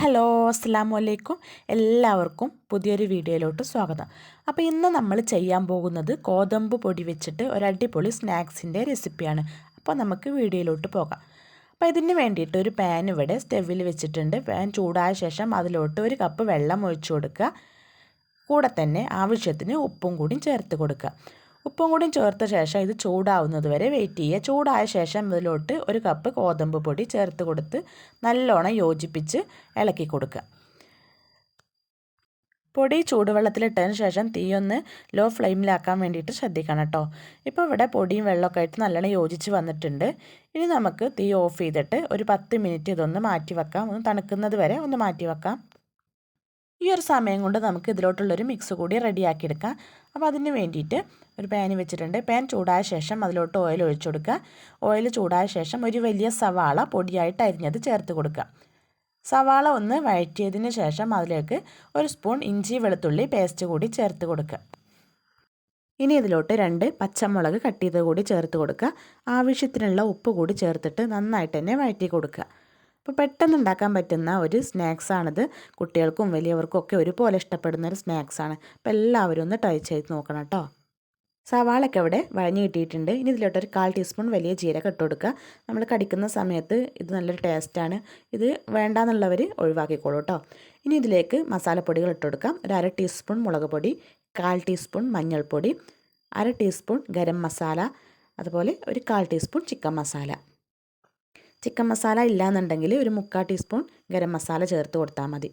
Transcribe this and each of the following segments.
Hello അസ്സലാമു അലൈക്കും. എല്ലാവർക്കും പുതിയൊരു വീഡിയോയിലോട്ട് സ്വാഗതം. അപ്പോൾ ഇന്ന് നമ്മൾ ചെയ്യാൻ പോകുന്നത് ഗോതമ്പ് പൊടി വെച്ചിട്ട് ഒരു അടിപൊളി സ്നാക്സിൻ്റെ റെസിപ്പിയാണ്. അപ്പോൾ നമുക്ക് വീഡിയോയിലോട്ട് പോകാം. അപ്പോൾ ഇതിന് വേണ്ടിയിട്ട് ഒരു പാൻ ഇവിടെ സ്റ്റവിൽ വെച്ചിട്ടുണ്ട്. പാൻ ചൂടായ ശേഷം അതിലോട്ട് ഒരു കപ്പ് വെള്ളം ഒഴിച്ചു കൊടുക്കുക. കൂടെ തന്നെ ആവശ്യത്തിന് ഉപ്പും കൂടി ചേർത്ത് കൊടുക്കുക. ഉപ്പും കൂടി ചേർത്ത ശേഷം ഇത് ചൂടാവുന്നത് വരെ വെയിറ്റ് ചെയ്യുക. ചൂടായ ശേഷം ഇതിലോട്ട് ഒരു കപ്പ് ഗോതമ്പ് പൊടി ചേർത്ത് കൊടുത്ത് നല്ലോണം യോജിപ്പിച്ച് ഇളക്കി കൊടുക്കുക. പൊടി ചൂടുവെള്ളത്തിലിട്ടതിന് ശേഷം തീയൊന്ന് ലോ ഫ്ലെയിമിലാക്കാൻ വേണ്ടിയിട്ട് ശ്രദ്ധിക്കണം കേട്ടോ. ഇപ്പോൾ ഇവിടെ പൊടിയും വെള്ളമൊക്കെ ആയിട്ട് നല്ലോണം യോജിച്ച് വന്നിട്ടുണ്ട്. ഇനി നമുക്ക് തീ ഓഫ് ചെയ്തിട്ട് ഒരു 10 മിനിറ്റ് ഇതൊന്ന് മാറ്റി വെക്കാം. ഒന്ന് തണുക്കുന്നത് വരെ ഒന്ന് മാറ്റി വെക്കാം. ഈ ഒരു സമയം കൊണ്ട് നമുക്ക് ഇതിലോട്ടുള്ളൊരു മിക്സ് കൂടി റെഡിയാക്കി എടുക്കാം. അപ്പോൾ അതിന് വേണ്ടിയിട്ട് ഒരു പാൻ വെച്ചിട്ടുണ്ട്. പാൻ ചൂടായ ശേഷം അതിലോട്ട് ഓയിൽ ഒഴിച്ചു കൊടുക്കുക. ഓയിൽ ചൂടായ ശേഷം ഒരു വലിയ സവാള പൊടിയായിട്ട് അരിഞ്ഞത് ചേർത്ത് കൊടുക്കുക. സവാള ഒന്ന് വഴറ്റിയതിന് ശേഷം അതിലേക്ക് ഒരു സ്പൂൺ ഇഞ്ചി വെളുത്തുള്ളി പേസ്റ്റ് കൂടി ചേർത്ത് കൊടുക്കുക. ഇനി ഇതിലോട്ട് 2 പച്ചമുളക് കട്ട് ചെയ്ത് കൂടി ചേർത്ത് കൊടുക്കുക. ആവശ്യത്തിനുള്ള ഉപ്പ് കൂടി ചേർത്തിട്ട് നന്നായിട്ട് തന്നെ വഴറ്റി കൊടുക്കുക. അപ്പോൾ പെട്ടെന്ന് ഉണ്ടാക്കാൻ പറ്റുന്ന ഒരു സ്നാക്സാണിത്. കുട്ടികൾക്കും വലിയവർക്കും ഒക്കെ ഒരുപോലെ ഇഷ്ടപ്പെടുന്ന ഒരു സ്നാക്സാണ്. അപ്പോൾ എല്ലാവരും ഒന്ന് ട്രൈ ചെയ്ത് നോക്കണം കേട്ടോ. സവാളൊക്കെ ഇവിടെ വഴഞ്ഞ് കിട്ടിയിട്ടുണ്ട്. ഇനി ഇതിലോട്ടൊരു 1/4 ടീസ്പൂൺ വലിയ ജീരകം ഇട്ട് കൊടുക്കുക. നമ്മൾ കടിക്കുന്ന സമയത്ത് ഇത് നല്ലൊരു ടേസ്റ്റാണ്. ഇത് വേണ്ടാന്നുള്ളവർ ഒഴിവാക്കിക്കോളൂ കേട്ടോ. ഇനി ഇതിലേക്ക് മസാലപ്പൊടികൾ ഇട്ട് കൊടുക്കാം. ഒരു 1/2 ടീസ്പൂൺ മുളക് പൊടി, 1/4 ടീസ്പൂൺ മഞ്ഞൾപ്പൊടി, 1/2 ടീസ്പൂൺ ഗരം മസാല, അതുപോലെ ഒരു 1/4 teaspoon chicken masala. Chicken masala ഇല്ലയെന്നുണ്ടെങ്കിൽ ഒരു 3/4 ടീസ്പൂൺ ഗരം മസാല ചേർത്ത് കൊടുത്താൽ മതി.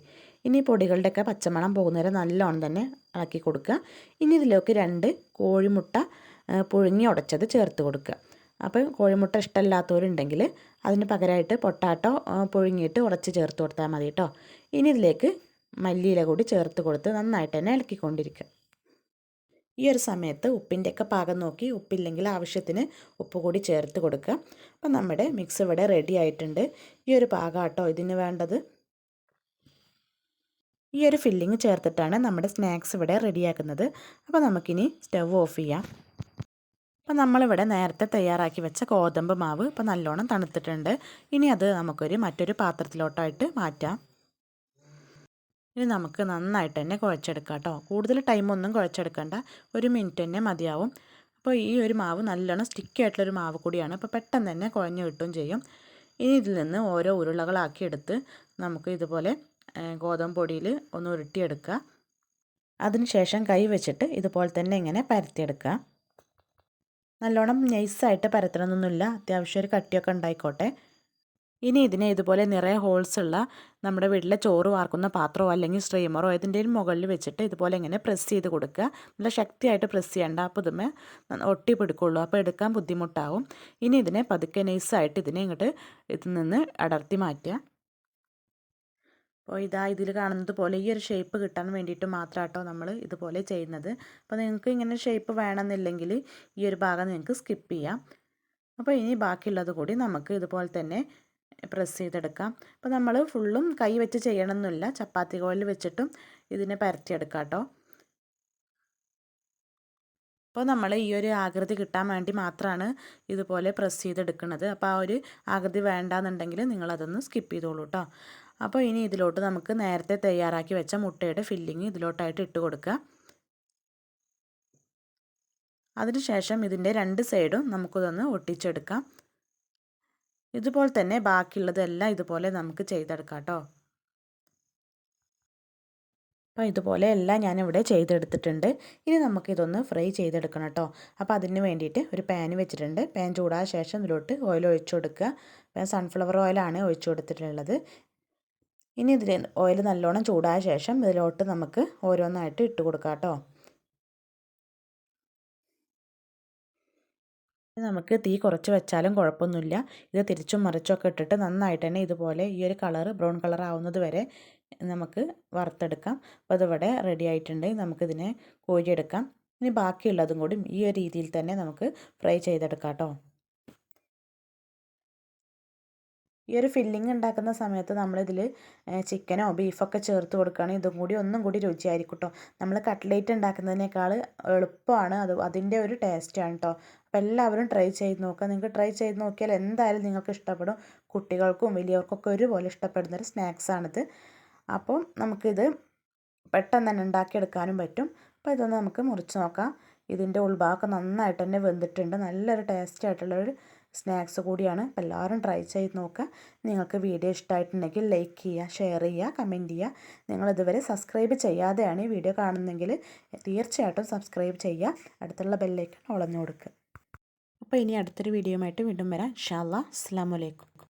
ഇനി പൊടികളുടെയൊക്കെ പച്ചമണം പോകുന്നവരെ നല്ലോണം തന്നെ ഇളക്കി കൊടുക്കുക. ഇനി ഇതിലേക്ക് 2 കോഴിമുട്ട പുഴുങ്ങി ഉടച്ചത് ചേർത്ത് കൊടുക്കുക. അപ്പോൾ കോഴിമുട്ട ഇഷ്ടമില്ലാത്തവരുണ്ടെങ്കിൽ അതിന് പകരമായിട്ട് പൊട്ടാറ്റോ പുഴുങ്ങിയിട്ട് ഉടച്ച് ചേർത്ത് കൊടുത്താൽ മതി കേട്ടോ. ഇനി ഇതിലേക്ക് മല്ലിയില കൂടി ചേർത്ത് കൊടുത്ത് നന്നായിട്ട് തന്നെ ഇളക്കിക്കൊണ്ടിരിക്കുക. ഈ ഒരു സമയത്ത് ഉപ്പിൻ്റെയൊക്കെ പാകം നോക്കി ഉപ്പില്ലെങ്കിൽ ആവശ്യത്തിന് ഉപ്പ് കൂടി ചേർത്ത് കൊടുക്കുക. അപ്പം നമ്മുടെ മിക്സ് ഇവിടെ റെഡി ആയിട്ടുണ്ട്. ഈ ഒരു പാകം കേട്ടോ ഇതിന് വേണ്ടത്. ഈ ഒരു ഫില്ലിങ് ചേർത്തിട്ടാണ് നമ്മുടെ സ്നാക്സ് ഇവിടെ റെഡിയാക്കുന്നത്. അപ്പോൾ നമുക്കിനി സ്റ്റവ് ഓഫ് ചെയ്യാം. അപ്പോൾ നമ്മളിവിടെ നേരത്തെ തയ്യാറാക്കി വെച്ച ഗോതമ്പ് മാവ് ഇപ്പോൾ നല്ലോണം തണുത്തിട്ടുണ്ട്. ഇനി അത് നമുക്കൊരു മറ്റൊരു പാത്രത്തിലോട്ടായിട്ട് മാറ്റാം. ഇനി നമുക്ക് നന്നായിട്ട് തന്നെ കുഴച്ചെടുക്കാം കേട്ടോ. കൂടുതൽ ടൈമൊന്നും കുഴച്ചെടുക്കണ്ട, 1 മിനിറ്റ് തന്നെ മതിയാവും. അപ്പോൾ ഈ ഒരു മാവ് നല്ലോണം സ്റ്റിക്കി ആയിട്ടുള്ളൊരു മാവ് കൂടിയാണ്. അപ്പോൾ പെട്ടെന്ന് തന്നെ കുഴഞ്ഞ് കിട്ടുകയും ചെയ്യും. ഇനി ഇതിൽ നിന്ന് ഓരോ ഉരുളകളാക്കി എടുത്ത് നമുക്ക് ഇതുപോലെ ഗോതമ്പ് പൊടിയിൽ ഒന്ന് ഉരുട്ടിയെടുക്കുക. അതിനുശേഷം കൈ വെച്ചിട്ട് ഇതുപോലെ തന്നെ ഇങ്ങനെ പരത്തിയെടുക്കുക. നല്ലോണം നൈസായിട്ട് പരത്തണമെന്നൊന്നുമില്ല, അത്യാവശ്യം ഒരു കട്ടിയൊക്കെ ഉണ്ടായിക്കോട്ടെ. ഇനി ഇതിനെ ഇതുപോലെ നിറയെ ഹോൾസുള്ള നമ്മുടെ വീട്ടിലെ ചോറ് വാർക്കുന്ന പാത്രമോ അല്ലെങ്കിൽ സ്ട്രീമറോ ഏതിൻ്റെയും മുകളിൽ വെച്ചിട്ട് ഇതുപോലെ ഇങ്ങനെ പ്രസ് ചെയ്ത് കൊടുക്കുക. നല്ല ശക്തിയായിട്ട് പ്രസ് ചെയ്യേണ്ട, അപ്പോൾ ഇതുമേ ഒട്ടി പിടിക്കുള്ളൂ, അപ്പോൾ എടുക്കാൻ ബുദ്ധിമുട്ടാവും. ഇനി ഇതിനെ പതുക്കെ നൈസായിട്ട് ഇതിനെ ഇങ്ങോട്ട് ഇതിൽ നിന്ന് അടർത്തി മാറ്റുക. അപ്പോൾ ഇതിൽ കാണുന്നത് പോലെ ഈ ഒരു ഷേപ്പ് കിട്ടാൻ വേണ്ടിയിട്ട് മാത്രം കേട്ടോ നമ്മൾ ഇതുപോലെ ചെയ്യുന്നത്. അപ്പോൾ നിങ്ങൾക്ക് ഇങ്ങനെ ഷേപ്പ് വേണമെന്നില്ലെങ്കിൽ ഈ ഒരു ഭാഗം നിങ്ങൾക്ക് സ്കിപ്പ് ചെയ്യാം. അപ്പോൾ ഇനി ബാക്കിയുള്ളത് കൂടി നമുക്ക് ഇതുപോലെ തന്നെ പ്രസ് ചെയ്തെടുക്കാം. അപ്പോൾ നമ്മൾ ഫുള്ളും കൈ വെച്ച് ചെയ്യണമെന്നില്ല, ചപ്പാത്തി കോലിൽ വെച്ചിട്ടും ഇതിനെ പരത്തിയെടുക്കാം കേട്ടോ. അപ്പോൾ നമ്മൾ ഈ ഒരു ആകൃതി കിട്ടാൻ വേണ്ടി മാത്രമാണ് ഇതുപോലെ പ്രസ് ചെയ്തെടുക്കുന്നത്. അപ്പോൾ ആ ഒരു ആകൃതി വേണ്ടാന്നുണ്ടെങ്കിൽ നിങ്ങളതൊന്ന് സ്കിപ്പ് ചെയ്തോളൂ കേട്ടോ. അപ്പോൾ ഇനി ഇതിലോട്ട് നമുക്ക് നേരത്തെ തയ്യാറാക്കി വെച്ച മുട്ടയുടെ ഫില്ലിങ് ഇതിലോട്ടായിട്ട് ഇട്ട് കൊടുക്കുക. അതിനുശേഷം ഇതിൻ്റെ 2 സൈഡും നമുക്കിതൊന്ന് ഒട്ടിച്ചെടുക്കാം. ഇതുപോലെ തന്നെ ബാക്കിയുള്ളതെല്ലാം ഇതുപോലെ നമുക്ക് ചെയ്തെടുക്കാം കേട്ടോ. അപ്പോൾ ഇതുപോലെ എല്ലാം ഞാനിവിടെ ചെയ്തെടുത്തിട്ടുണ്ട്. ഇനി നമുക്കിതൊന്ന് ഫ്രൈ ചെയ്തെടുക്കണം കേട്ടോ. അപ്പോൾ അതിന് വേണ്ടിയിട്ട് ഒരു പാൻ വെച്ചിട്ടുണ്ട്. പാൻ ചൂടായ ശേഷം ഇതിലോട്ട് ഓയിൽ ഒഴിച്ചു കൊടുക്കുക. ഞാൻ സൺഫ്ലവർ ഓയിലാണ് ഒഴിച്ചു കൊടുത്തിട്ടുള്ളത്. ഇനി ഇതിൽ ഓയിൽ നല്ലോണം ചൂടായ ശേഷം ഇതിലോട്ട് നമുക്ക് ഓരോന്നായിട്ട് ഇട്ട് കൊടുക്കാം കേട്ടോ. നമുക്ക് തീ കുറച്ച് വെച്ചാലും കുഴപ്പമൊന്നുമില്ല. ഇത് തിരിച്ചും മറിച്ചൊക്കെ ഇട്ടിട്ട് നന്നായിട്ട് തന്നെ ഇതുപോലെ ഈ ഒരു കളർ ബ്രൗൺ കളർ ആവുന്നത് വരെ നമുക്ക് വറുത്തെടുക്കാം. അപ്പോൾ അതിവിടെ റെഡി ആയിട്ടുണ്ട്. നമുക്കിതിനെ കോരിയെടുക്കാം. ഇനി ബാക്കിയുള്ളതും കൂടി ഈ ഒരു രീതിയിൽ തന്നെ നമുക്ക് ഫ്രൈ ചെയ്തെടുക്കാം കേട്ടോ. ഈ ഒരു ഫില്ലിങ് ഉണ്ടാക്കുന്ന സമയത്ത് നമ്മളിതിൽ ചിക്കനോ ബീഫൊക്കെ ചേർത്ത് കൊടുക്കുകയാണെങ്കിൽ ഇതും കൂടി ഒന്നും കൂടി രുചിയായിരിക്കും കേട്ടോ. നമ്മൾ കട്ട്ലേറ്റ് ഉണ്ടാക്കുന്നതിനേക്കാൾ എളുപ്പമാണ്, അതിൻ്റെ ഒരു ടേസ്റ്റാണ് കേട്ടോ. അപ്പോൾ എല്ലാവരും ട്രൈ ചെയ്ത് നോക്കുക. നിങ്ങൾക്ക് ട്രൈ ചെയ്ത് നോക്കിയാൽ എന്തായാലും നിങ്ങൾക്ക് ഇഷ്ടപ്പെടും. കുട്ടികൾക്കും വലിയവർക്കൊക്കെ ഒരുപോലെ ഇഷ്ടപ്പെടുന്നൊരു സ്നാക്സാണിത്. അപ്പം നമുക്കിത് പെട്ടെന്ന് തന്നെ ഉണ്ടാക്കിയെടുക്കാനും പറ്റും. അപ്പോൾ ഇതൊന്ന് നമുക്ക് മുറിച്ച് നോക്കാം. ഇതിൻ്റെ ഉൾഭാഗമൊക്കെ നന്നായിട്ട് തന്നെ വെന്തിട്ടുണ്ട്. നല്ലൊരു ടേസ്റ്റി ആയിട്ടുള്ളൊരു സ്നാക്സ് കൂടിയാണ്. അപ്പോൾ എല്ലാവരും ട്രൈ ചെയ്ത് നോക്കുക. നിങ്ങൾക്ക് വീഡിയോ ഇഷ്ടമായിട്ടുണ്ടെങ്കിൽ ലൈക്ക് ചെയ്യുക, ഷെയർ ചെയ്യുക, കമൻറ്റ് ചെയ്യുക. നിങ്ങളിതുവരെ സബ്സ്ക്രൈബ് ചെയ്യാതെയാണ് ഈ വീഡിയോ കാണുന്നതെങ്കിൽ തീർച്ചയായിട്ടും സബ്സ്ക്രൈബ് ചെയ്യുക. അടുത്തുള്ള ബെല്ലൈക്കൺ ഓളഞ്ഞു കൊടുക്കുക. അപ്പോൾ ഇനി അടുത്തൊരു വീഡിയോയുമായിട്ട് വീണ്ടും വരാം. ഇൻഷാ അല്ലാഹ്. അസ്സലാമു അലൈക്കും.